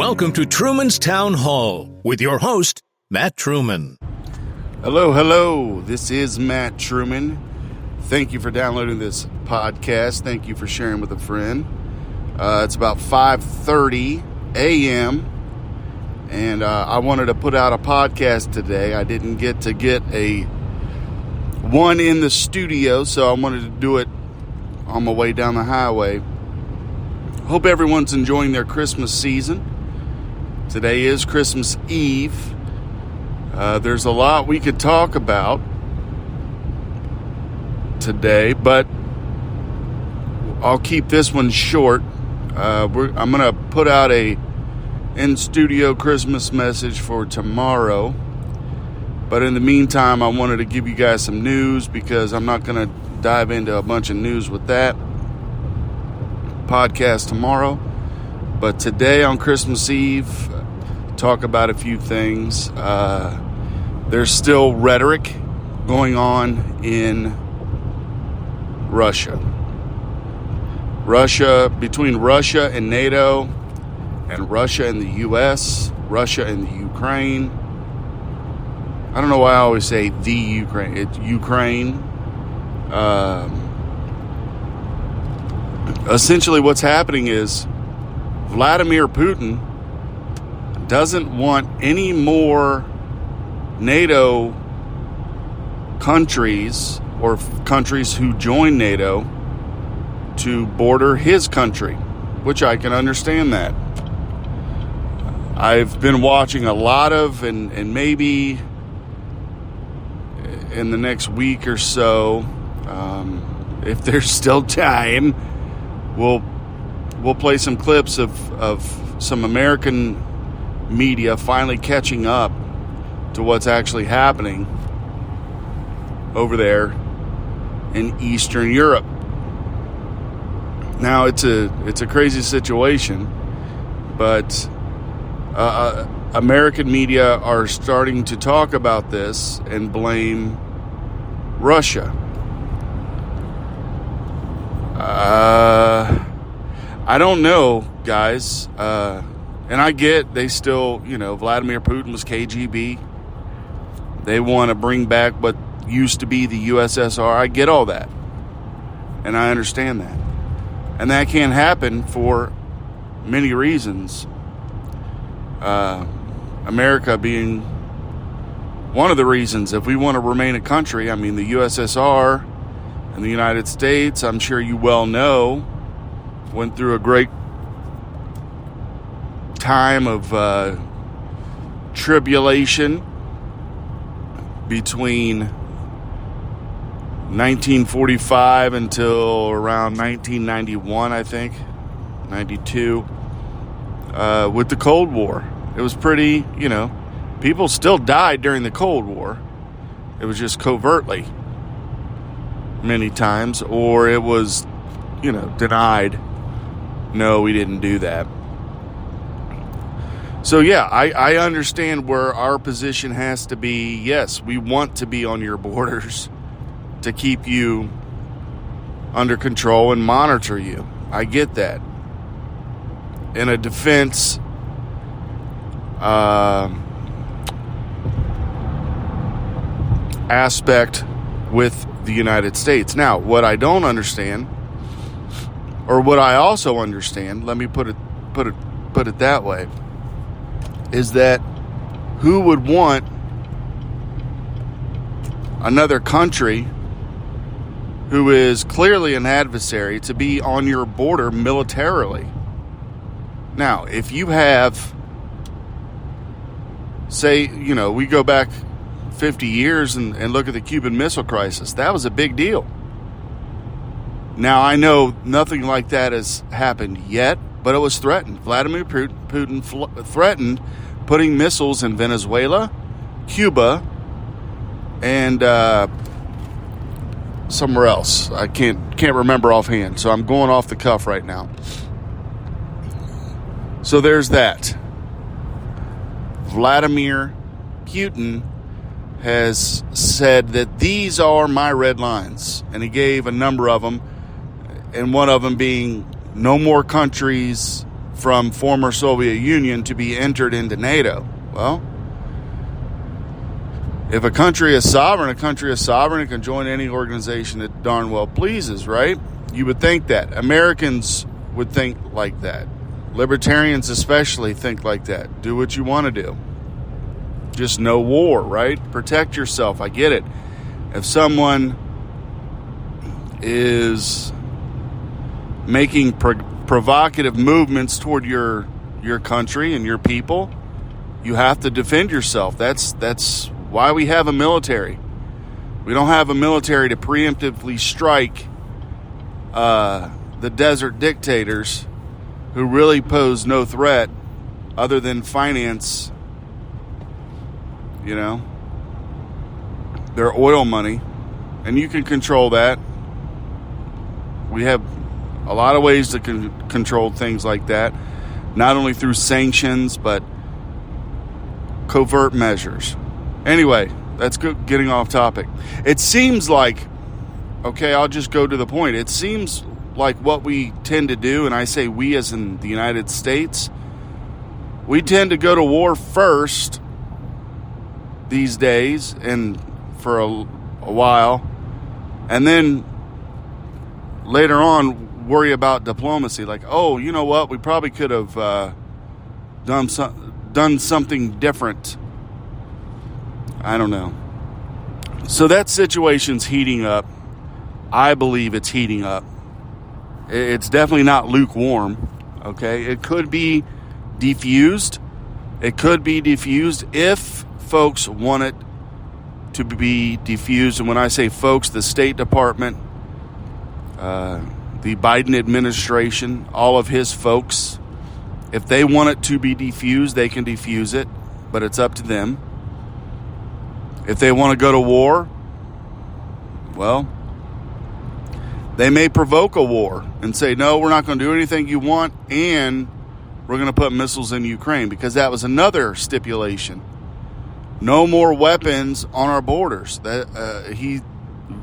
Welcome to Truman's Town Hall with your host, Matt Truman. Hello. This is Matt Truman. Thank you for downloading this podcast. Thank you for sharing with a friend. It's about 5:30 a.m. and I wanted to put out a podcast today. I didn't get a one in the studio, so I wanted to do it on my way down the highway. Hope everyone's enjoying their Christmas season. Today is Christmas Eve. There's a lot we could talk about today, but I'll keep this one short. I'm going to put out a in-studio Christmas message for tomorrow. But in the meantime, I wanted to give you guys some news because I'm not going to dive into a bunch of news with that podcast tomorrow. But today on Christmas Eve, talk about a few things. There's still rhetoric going on in Russia. Between Russia and NATO, and Russia and the US, Russia and the Ukraine. I don't know why I always say the Ukraine. It's Ukraine. Essentially what's happening is Vladimir Putin doesn't want any more NATO countries or countries who join NATO to border his country, which I can understand that. I've been watching a lot of, and maybe in the next week or so, if there's still time, we'll play some clips of some American media finally catching up to what's actually happening over there in Eastern Europe. Now it's a crazy situation, but American media are starting to talk about this and blame Russia. I don't know, guys. And I get they still, Vladimir Putin was KGB. They want to bring back what used to be the USSR. I get all that. And I understand that. And that can't happen for many reasons. America being one of the reasons. If we want to remain a country, I mean, the USSR and the United States, I'm sure you well know, went through a great time of tribulation between 1945 until around 1991, I think, 92, with the Cold War. It was pretty, people still died during the Cold War. It was just covertly many times, or it was, denied. No, we didn't do that. So, yeah, I understand where our position has to be. Yes, we want to be on your borders to keep you under control and monitor you. I get that. In a defense aspect with the United States. Now, what I don't understand, or what I also understand, let me put it that way, is that who would want another country who is clearly an adversary to be on your border militarily? Now, if you have, say, we go back 50 years and look at the Cuban Missile Crisis, that was a big deal. Now, I know nothing like that has happened yet, but it was threatened. Vladimir Putin threatened putting missiles in Venezuela, Cuba, and somewhere else. I can't remember offhand, so I'm going off the cuff right now. So there's that. Vladimir Putin has said that these are my red lines, and he gave a number of them, and one of them being no more countries from former Soviet Union to be entered into NATO. Well, if a country is sovereign, it can join any organization it darn well pleases, right? You would think that. Americans would think like that. Libertarians especially think like that. Do what you want to do. Just no war, right? Protect yourself. I get it. If someone is making provocative movements toward your country and your people, you have to defend yourself. That's why we have a military. We don't have a military to preemptively strike the desert dictators who really pose no threat other than finance, their oil money. And you can control that. We have a lot of ways to control things like that, not only through sanctions, but covert measures. Anyway, that's good, getting off topic. It seems like, I'll just go to the point. It seems like what we tend to do, and I say we as in the United States, we tend to go to war first these days and for a while, and then later on worry about diplomacy. Like, you know what? We probably could have done something different. I don't know. So that situation's heating up. I believe it's heating up. It's definitely not lukewarm. Okay, it could be defused. It could be defused if folks want it to be defused. And when I say folks, the State Department, the Biden administration, all of his folks, if they want it to be defused, they can defuse it, but it's up to them. If they want to go to war, well, they may provoke a war and say, no, we're not going to do anything you want, and we're going to put missiles in Ukraine, because that was another stipulation. No more weapons on our borders. That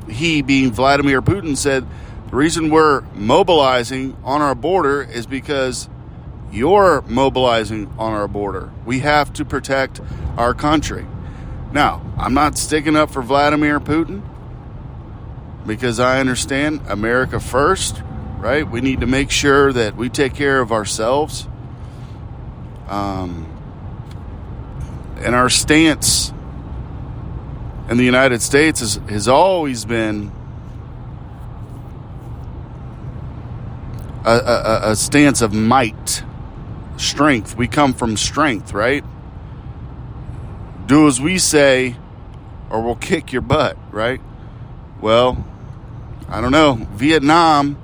he being Vladimir Putin, said the reason we're mobilizing on our border is because you're mobilizing on our border. We have to protect our country. Now, I'm not sticking up for Vladimir Putin, because I understand America first, right? We need to make sure that we take care of ourselves. And our stance in the United States has always been a stance of might, strength. We come from strength, right? Do as we say or we'll kick your butt, right? Well, I don't know. Vietnam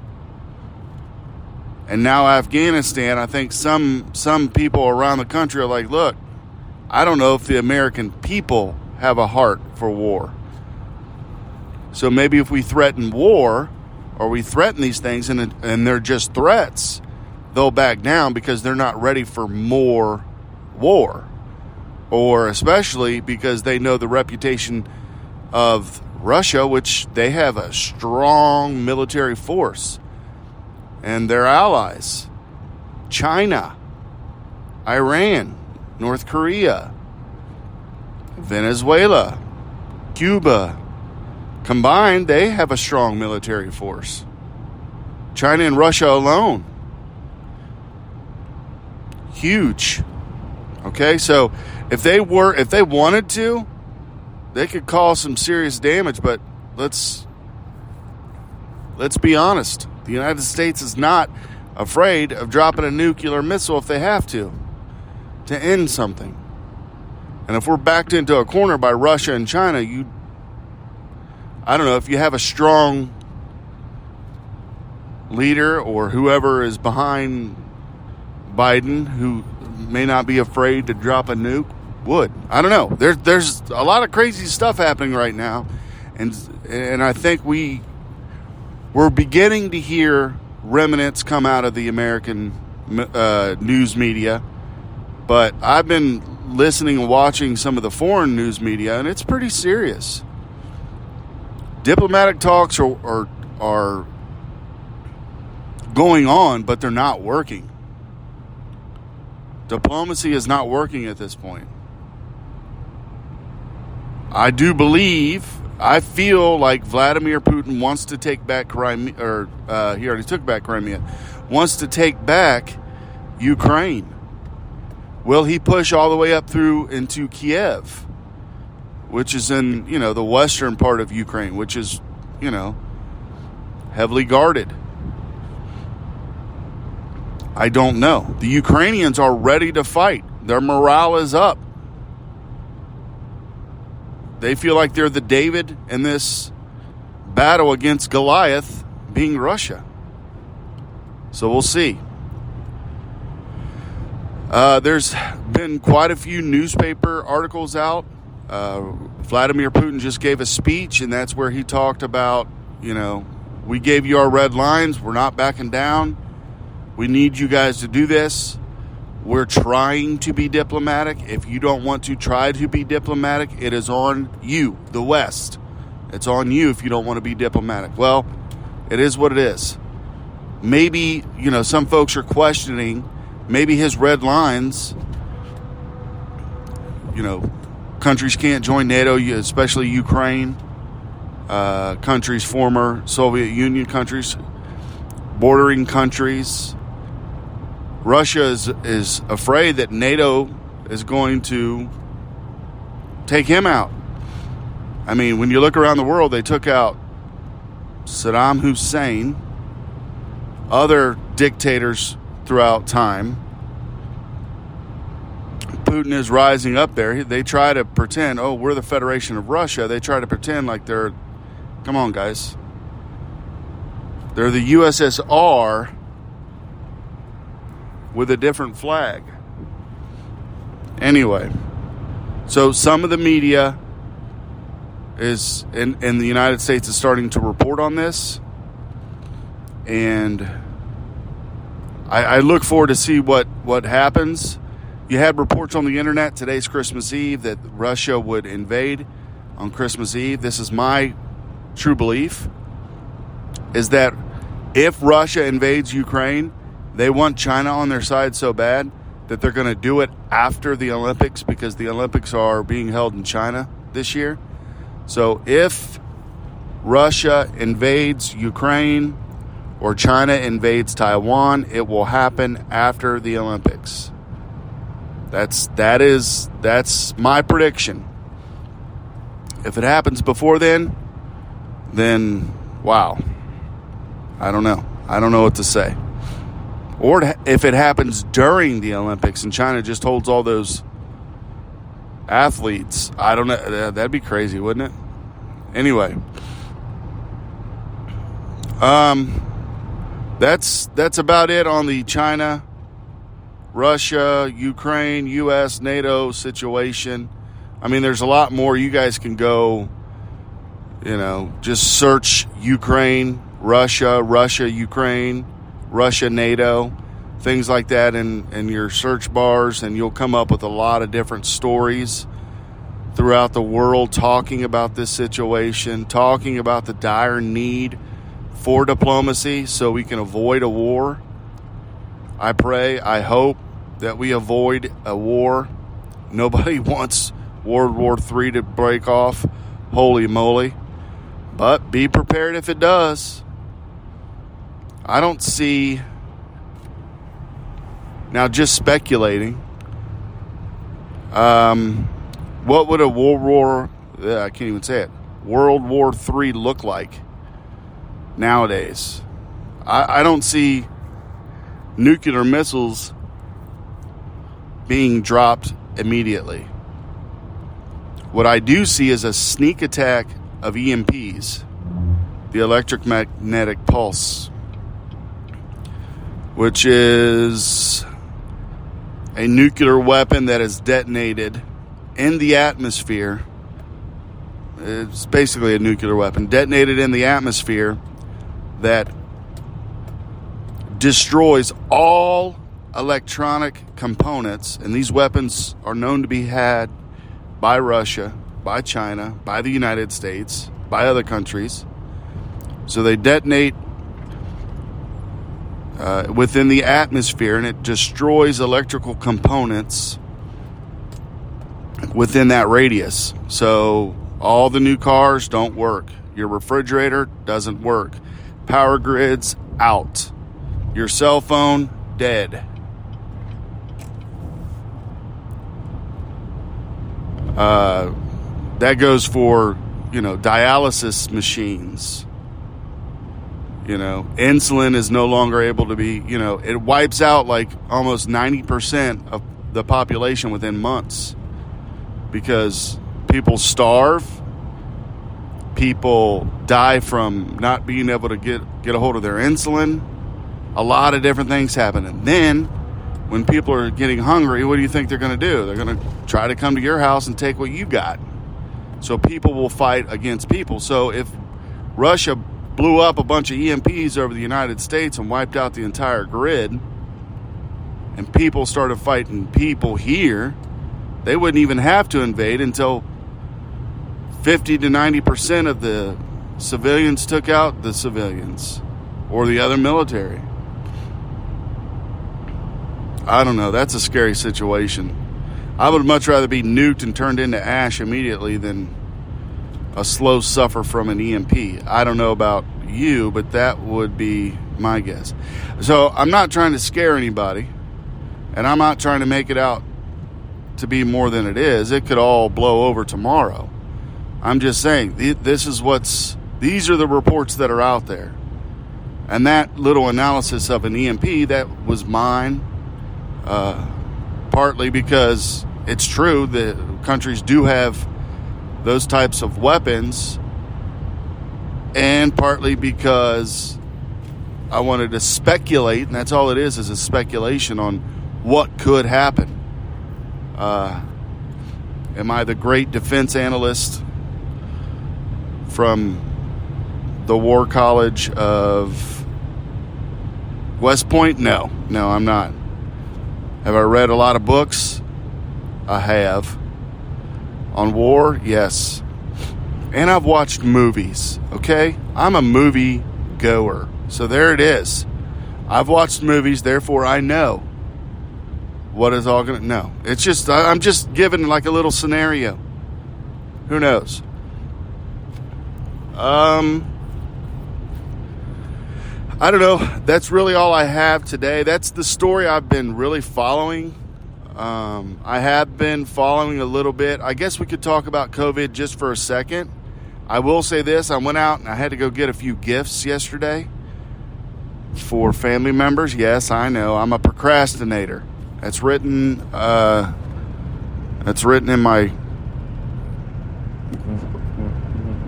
and now Afghanistan, I think some people around the country are like, look, I don't know if the American people have a heart for war. So maybe if we threaten war, or we threaten these things and they're just threats, they'll back down because they're not ready for more war. Or especially because they know the reputation of Russia, which they have a strong military force, and their allies, China, Iran, North Korea, Venezuela, Cuba. Combined, they have a strong military force. China and Russia alone, huge. Okay, so if they wanted to, they could cause some serious damage. But let's be honest. The United States is not afraid of dropping a nuclear missile if they have to end something. And if we're backed into a corner by Russia and China, I don't know, if you have a strong leader or whoever is behind Biden who may not be afraid to drop a nuke, would. I don't know. There's a lot of crazy stuff happening right now, and I think we're beginning to hear remnants come out of the American news media, but I've been listening and watching some of the foreign news media, and it's pretty serious. Diplomatic talks are going on, but they're not working. Diplomacy is not working at this point. I feel like Vladimir Putin wants to take back Crimea, or he already took back Crimea, wants to take back Ukraine. Will he push all the way up through into Kiev, which is in, the western part of Ukraine, which is, heavily guarded? I don't know. The Ukrainians are ready to fight. Their morale is up. They feel like they're the David in this battle against Goliath, being Russia. So we'll see. There's been quite a few newspaper articles out. Vladimir Putin just gave a speech, and that's where he talked about, we gave you our red lines. We're not backing down. We need you guys to do this. We're trying to be diplomatic. If you don't want to try to be diplomatic, it is on you, the West. It's on you if you don't want to be diplomatic. Well, it is what it is. Maybe, some folks are questioning, maybe his red lines, countries can't join NATO, especially Ukraine, countries, former Soviet Union countries, bordering countries. Russia is afraid that NATO is going to take him out. I mean, when you look around the world, they took out Saddam Hussein, other dictators throughout time. Putin is rising up there. They try to pretend, we're the Federation of Russia. They try to pretend like they're, come on, guys. They're the USSR with a different flag. Anyway, so some of the media is in the United States is starting to report on this, and I look forward to see what happens. You had reports on the internet, today's Christmas Eve, that Russia would invade on Christmas Eve. This is my true belief, is that if Russia invades Ukraine, they want China on their side so bad that they're going to do it after the Olympics, because the Olympics are being held in China this year. So if Russia invades Ukraine or China invades Taiwan, it will happen after the Olympics. That's my prediction. If it happens before then wow. I don't know. I don't know what to say. Or if it happens during the Olympics and China just holds all those athletes, I don't know. That'd be crazy, wouldn't it? Anyway, that's about it on the China, Russia, Ukraine, U.S., NATO situation. I mean, there's a lot more. You guys can go, just search Ukraine, Russia, Ukraine, Russia, NATO, things like that in your search bars, and you'll come up with a lot of different stories throughout the world talking about this situation, talking about the dire need for diplomacy so we can avoid a war. I pray, I hope that we avoid a war. Nobody wants World War III to break off. Holy moly. But be prepared if it does. I don't see, now just speculating, what would a World War III look like nowadays? I don't see nuclear missiles being dropped immediately. What I do see is a sneak attack of EMPs, the electromagnetic pulse, which is a nuclear weapon that is detonated in the atmosphere. It's basically a nuclear weapon detonated in the atmosphere that destroys all electronic components, and these weapons are known to be had by Russia, by China, by the United States, by other countries. So they detonate within the atmosphere, and it destroys electrical components within that radius. So all the new cars don't work. Your refrigerator doesn't work. Power grids out. Your cell phone dead. That goes for, dialysis machines. Insulin is no longer able to be, it wipes out like almost 90% of the population within months because people starve, people die from not being able to get a hold of their insulin. A lot of different things happen. And then when people are getting hungry, what do you think they're going to do? They're going to try to come to your house and take what you got. So people will fight against people. So if Russia blew up a bunch of EMPs over the United States and wiped out the entire grid, and people started fighting people here, they wouldn't even have to invade until 50 to 90% of the civilians took out the civilians or the other military. I don't know. That's a scary situation. I would much rather be nuked and turned into ash immediately than a slow suffer from an EMP. I don't know about you, but that would be my guess. So I'm not trying to scare anybody, and I'm not trying to make it out to be more than it is. It could all blow over tomorrow. I'm just saying, these are the reports that are out there. And that little analysis of an EMP, that was mine, partly because it's true that countries do have those types of weapons, and partly because I wanted to speculate, and that's all it is a speculation on what could happen. Am I the great defense analyst from the War College of West Point? No, I'm not. Have I read a lot of books? I have. On war? Yes. And I've watched movies, okay? I'm a movie goer. So there it is. I've watched movies, therefore I know what is all going to... No. It's just, I'm just giving like a little scenario. Who knows? I don't know. That's really all I have today. That's the story I've been really following. I have been following a little bit. I guess we could talk about COVID just for a second. I will say this. I went out and I had to go get a few gifts yesterday for family members. Yes, I know. I'm a procrastinator. That's written in my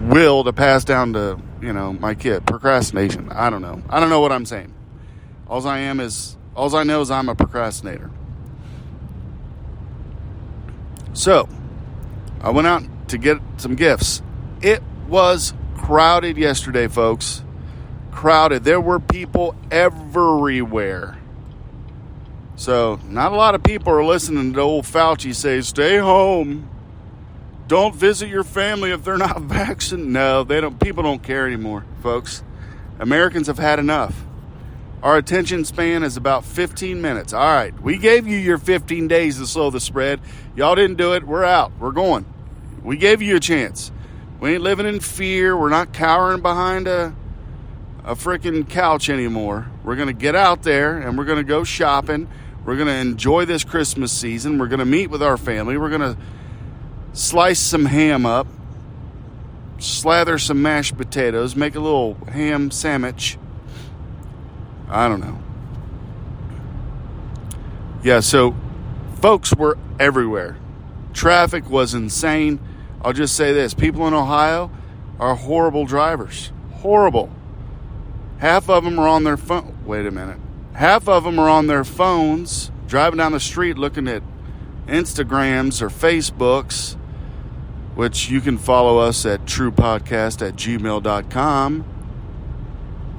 will to pass down to, my kid. Procrastination. I don't know. I don't know what I'm saying. All I know is I'm a procrastinator. So, I went out to get some gifts. It was crowded yesterday, folks. Crowded. There were people everywhere. So, not a lot of people are listening to old Fauci say, stay home. Don't visit your family if they're not vaccinated. No, they don't. People don't care anymore, folks. Americans have had enough. Our attention span is about 15 minutes. All right, we gave you your 15 days to slow the spread. Y'all didn't do it. We're out. We're going. We gave you a chance. We ain't living in fear. We're not cowering behind a freaking couch anymore. We're going to get out there and we're going to go shopping. We're going to enjoy this Christmas season. We're going to meet with our family. We're going to slice some ham up, slather some mashed potatoes, make a little ham sandwich. I don't know. Yeah, so folks were everywhere. Traffic was insane. I'll just say this. People in Ohio are horrible drivers. Horrible. Half of them are on their phone. Wait a minute. Half of them are on their phones, driving down the street looking at Instagrams or Facebooks, which you can follow us at truepodcast@gmail.com.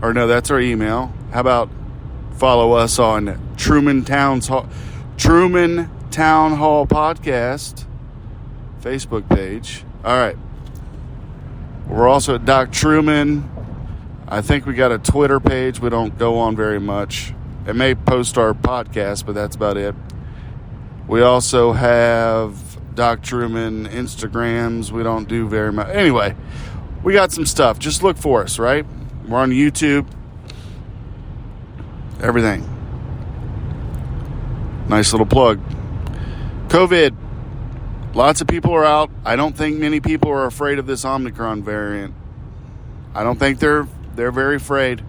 Or no, that's our email. How about follow us on Truman Town Hall Podcast Facebook page. All right. We're also at Doc Truman. I think we got a Twitter page. We don't go on very much. It may post our podcast, but that's about it. We also have Doc Truman Instagrams. We don't do very much. Anyway, we got some stuff. Just look for us, right? We're on YouTube. Everything. Nice little plug. COVID. Lots of people are out. I don't think many people are afraid of this Omicron variant. I don't think they're very afraid.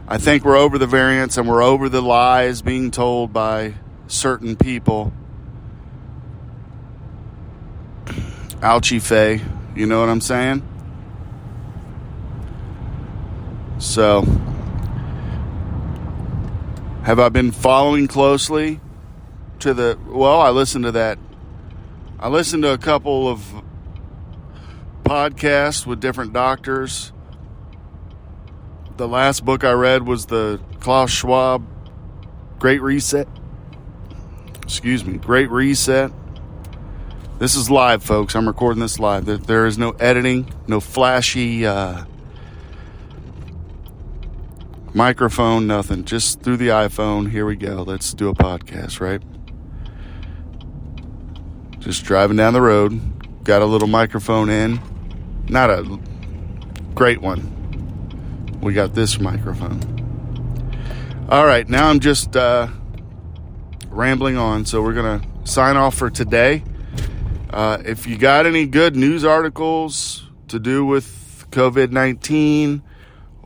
I think we're over the variants and we're over the lies being told by certain people. Ouchie Faye. You know what I'm saying? So, have I been following closely to I listened to that. I listened to a couple of podcasts with different doctors. The last book I read was the Klaus Schwab Great Reset. Great Reset. This is live, folks. I'm recording this live. There is no editing, no flashy microphone, nothing. Just through the iPhone. Here we go. Let's do a podcast, right? Just driving down the road. Got a little microphone in. Not a great one. We got this microphone. All right, now I'm just rambling on, so we're going to sign off for today. If you got any good news articles to do with COVID-19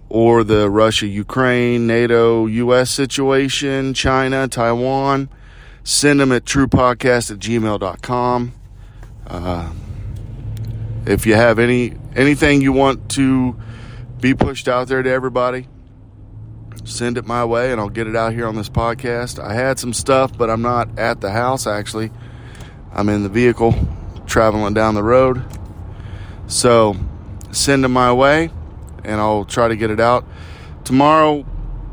or the Russia-Ukraine, NATO US situation, China, Taiwan, send them at truepodcast@gmail.com. If you have anything you want to be pushed out there to everybody, send it my way and I'll get it out here on this podcast. I had some stuff, but I'm not at the house, actually. I'm in the vehicle traveling down the road. So send them my way and I'll try to get it out. Tomorrow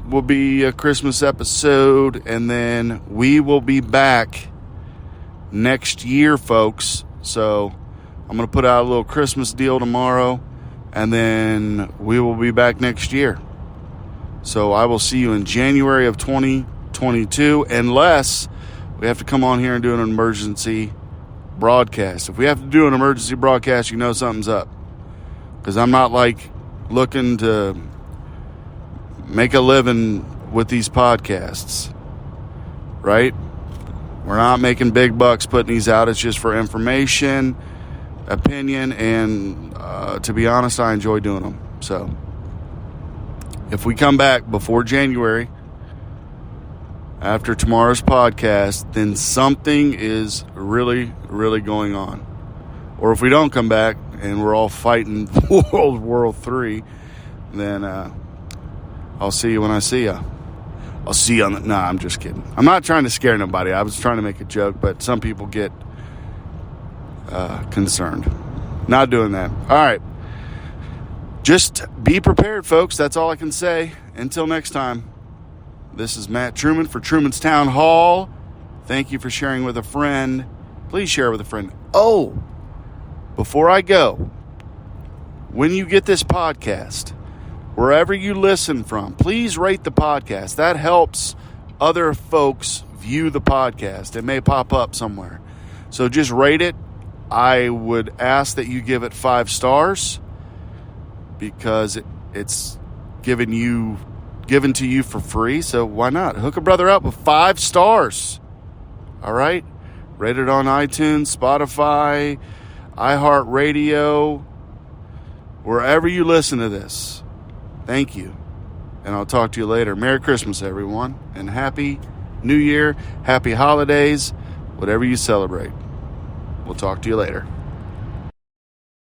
will be a Christmas episode, and then we will be back next year, folks. So I'm going to put out a little Christmas deal tomorrow, and then we will be back next year. So I will see you in January of 2022, unless we have to come on here and do an emergency broadcast. If we have to do an emergency broadcast, you know something's up. Because I'm not looking to make a living with these podcasts, right? We're not making big bucks putting these out. It's just for information, opinion, and to be honest, I enjoy doing them. So if we come back before January, after tomorrow's podcast, then something is really, really going on. Or if we don't come back and we're all fighting World War III, then I'll see you when I see you. I'll see you on the... Nah, I'm just kidding. I'm not trying to scare nobody. I was trying to make a joke, but some people get concerned. Not doing that. All right. Just be prepared, folks. That's all I can say. Until next time, this is Matt Truman for Truman's Town Hall. Thank you for sharing with a friend. Please share with a friend. Oh, before I go, when you get this podcast, wherever you listen from, please rate the podcast. That helps other folks view the podcast. It may pop up somewhere. So just rate it. I would ask that you give it 5 stars because it's given to you for free. So why not? Hook a brother up with 5 stars. All right? Rate it on iTunes, Spotify, iHeartRadio, wherever you listen to this. Thank you. And I'll talk to you later. Merry Christmas, everyone. And Happy New Year. Happy holidays. Whatever you celebrate. We'll talk to you later.